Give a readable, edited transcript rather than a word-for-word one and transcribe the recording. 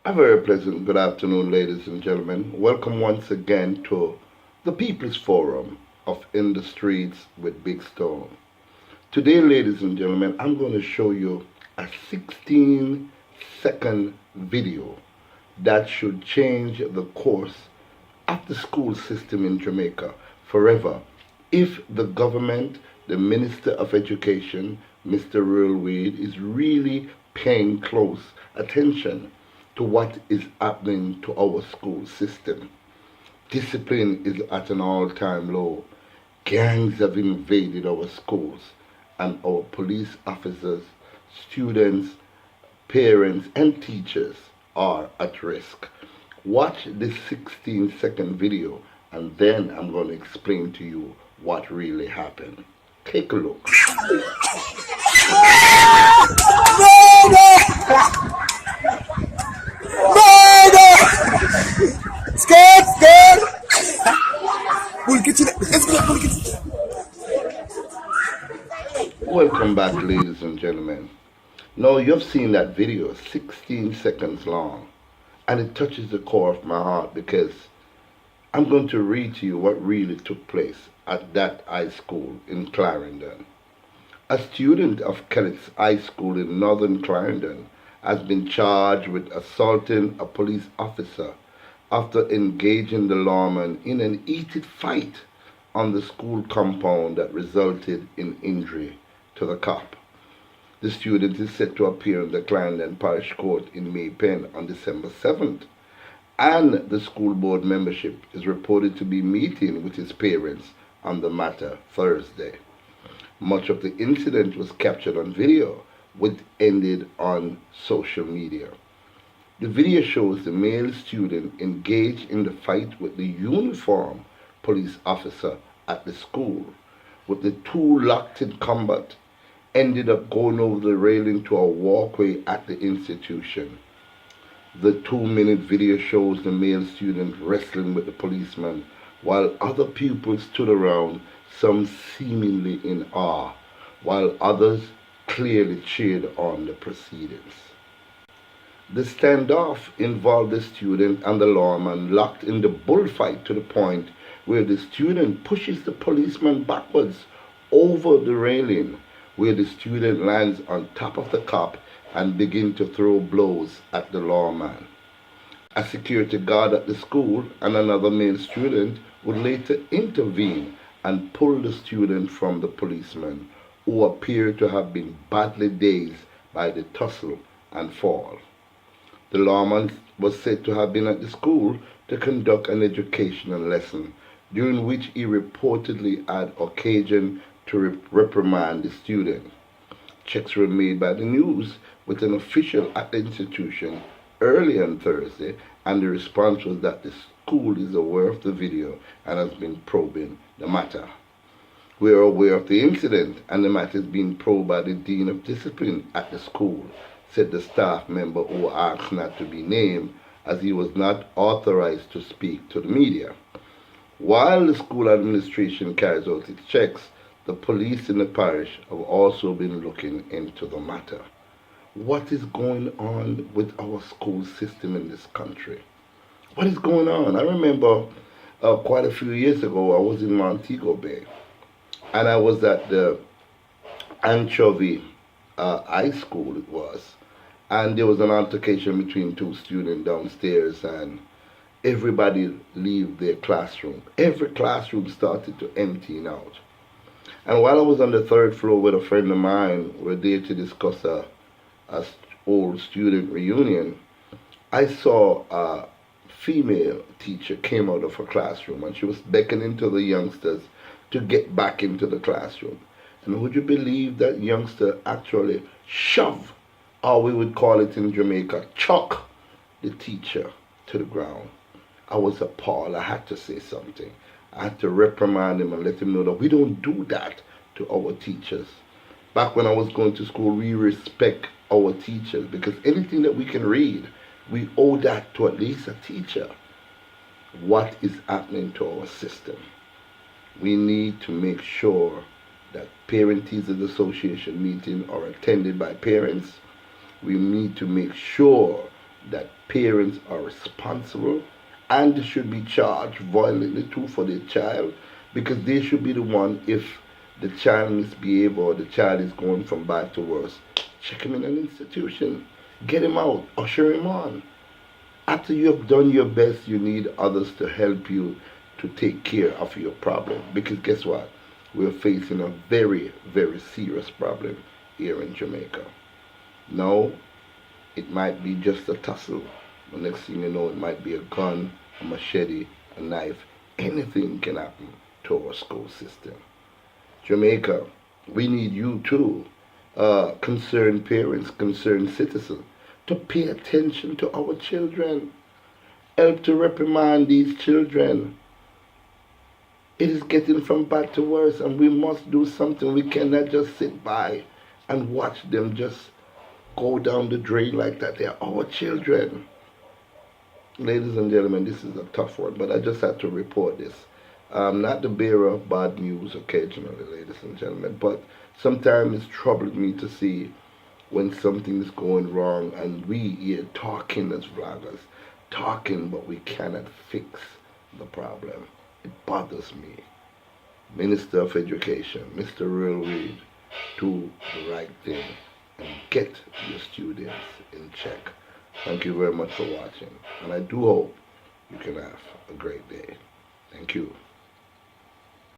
A very pleasant good afternoon, ladies and gentlemen. Welcome once again to the People's Forum of In the Streets with Big Stone. Today, ladies and gentlemen, I'm going to show you a 16-second video that should change the course of the school system in Jamaica forever if the government, the Minister of Education, Mr. Railweed, is really paying close attention to what is happening to our school system. Discipline is at an all-time low. Gangs have invaded our schools, and our police officers, students, parents, and teachers are at risk. Watch this 16-second video, and then I'm going to explain to you what really happened. Take a look. Scared. Welcome back, ladies and gentlemen. Now, you've seen that video, 16 seconds long, and it touches the core of my heart because I'm going to read to you what really took place at that high school in Clarendon. A student of Kellett's High School in northern Clarendon has been charged with assaulting a police officer after engaging the lawman in an heated fight on the school compound that resulted in injury to the cop. The student is set to appear in the Clarendon Parish Court in Maypen on December 7th, and the school board membership is reported to be meeting with his parents on the matter Thursday. Much of the incident was captured on video, which ended on social media. The video shows the male student engaged in the fight with the uniformed police officer at the school, with the two locked in combat, ended up going over the railing to a walkway at the institution. The 2-minute video shows the male student wrestling with the policeman, while other pupils stood around, some seemingly in awe, while others clearly cheered on the proceedings. The standoff involved the student and the lawman locked in the bullfight to the point where the student pushes the policeman backwards over the railing, where the student lands on top of the cop and begins to throw blows at the lawman. A security guard at the school and another male student would later intervene and pull the student from the policeman, who appeared to have been badly dazed by the tussle and fall. The lawman was said to have been at the school to conduct an educational lesson, during which he reportedly had occasion to reprimand the student. Checks were made by the news with an official at the institution early on Thursday, and the response was that the school is aware of the video and has been probing the matter. We are aware of the incident, and the matter is being probed by the Dean of Discipline at the school, said the staff member who asked not to be named, as he was not authorized to speak to the media. While the school administration carries out its checks, the police in the parish have also been looking into the matter. What is going on with our school system in this country? What is going on? I remember quite a few years ago, I was in Montego Bay, and I was at the Anchovy High School, it was, and there was an altercation between two students downstairs, and everybody leave their classroom. Every classroom started to empty out. And while I was on the third floor with a friend of mine, we were there to discuss a old student reunion, I saw a female teacher came out of her classroom, and she was beckoning to the youngsters to get back into the classroom. And would you believe that youngster actually shoved, or we would call it in Jamaica, chuck the teacher to the ground? I was appalled. I had to say something. I had to reprimand him and let him know that we don't do that to our teachers. Back when I was going to school, we respect our teachers, because anything that we can read, we owe that to at least a teacher. What is happening to our system? We need to make sure that Parent Teachers Association meetings are attended by parents. We need to make sure that parents are responsible and should be charged violently too for their child, because they should be the one, if the child misbehaves or the child is going from bad to worse, check him in an institution, get him out, usher him on. After you have done your best, you need others to help you to take care of your problem. Because guess what? We're facing a very, very serious problem here in Jamaica. Now, it might be just a tussle. The next thing you know, it might be a gun, a machete, a knife. Anything can happen to our school system. Jamaica, we need you too, concerned parents, concerned citizens, to pay attention to our children. Help to reprimand these children. It is getting from bad to worse, and we must do something. We cannot just sit by and watch them just go down the drain like that. They are our children. Ladies and gentlemen, this is a tough one, but I just had to report this. I'm not the bearer of bad news occasionally, ladies and gentlemen, but sometimes it's troubled me to see when something is going wrong and we here talking as vloggers, talking, but we cannot fix the problem. It bothers me. Minister of Education, Mr. Railroad, do the right thing and get your students in check. Thank you very much for watching, and I do hope you can have a great day. Thank you.